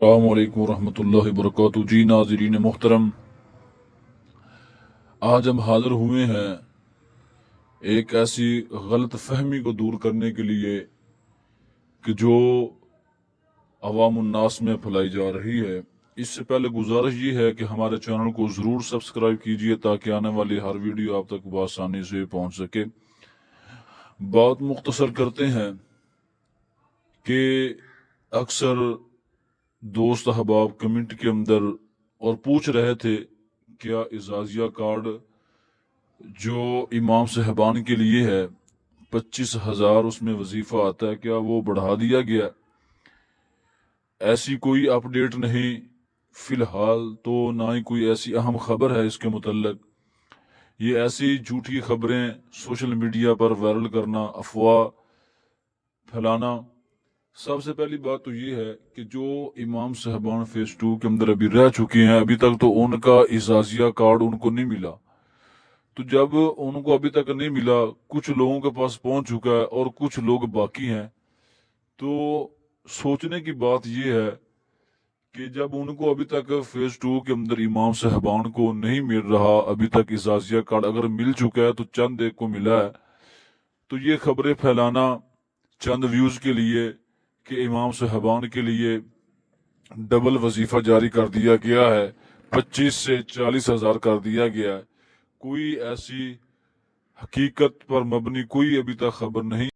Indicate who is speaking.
Speaker 1: السلام علیکم ورحمۃ اللہ وبرکاتہ۔ جی ناظرین محترم، آج ہم حاضر ہوئے ہیں ایک ایسی غلط فہمی کو دور کرنے کے لیے کہ جو عوام الناس میں پھیلائی جا رہی ہے۔ اس سے پہلے گزارش یہ ہے کہ ہمارے چینل کو ضرور سبسکرائب کیجیے تاکہ آنے والی ہر ویڈیو آپ تک بآسانی سے پہنچ سکے۔ بات مختصر کرتے ہیں کہ اکثر دوست احباب کمنٹ کے اندر اور پوچھ رہے تھے کیا اعزازیہ کارڈ جو امام صاحبان کے لیے ہے 25,000 اس میں وظیفہ آتا ہے، کیا وہ بڑھا دیا گیا؟ ایسی کوئی اپڈیٹ نہیں فی الحال، تو نہ ہی کوئی ایسی اہم خبر ہے اس کے متعلق۔ یہ ایسی جھوٹی خبریں سوشل میڈیا پر وائرل کرنا، افواہ پھیلانا۔ سب سے پہلی بات تو یہ ہے کہ جو امام صاحبان فیس 2 کے اندر ابھی رہ چکے ہیں، ابھی تک تو ان کا اعزازیہ کارڈ ان کو نہیں ملا۔ تو جب ان کو ابھی تک نہیں ملا، کچھ لوگوں کے پاس پہنچ چکا ہے اور کچھ لوگ باقی ہیں، تو سوچنے کی بات یہ ہے کہ جب ان کو ابھی تک فیس 2 کے اندر امام صاحبان کو نہیں مل رہا، ابھی تک اعزازیہ کارڈ اگر مل چکا ہے تو چند ایک کو ملا ہے، تو یہ خبریں پھیلانا چند ویوز کے لیے کہ امام صاحبان کے لیے ڈبل وظیفہ جاری کر دیا گیا ہے، 25 سے 40,000 کر دیا گیا ہے، کوئی ایسی حقیقت پر مبنی کوئی ابھی تک خبر نہیں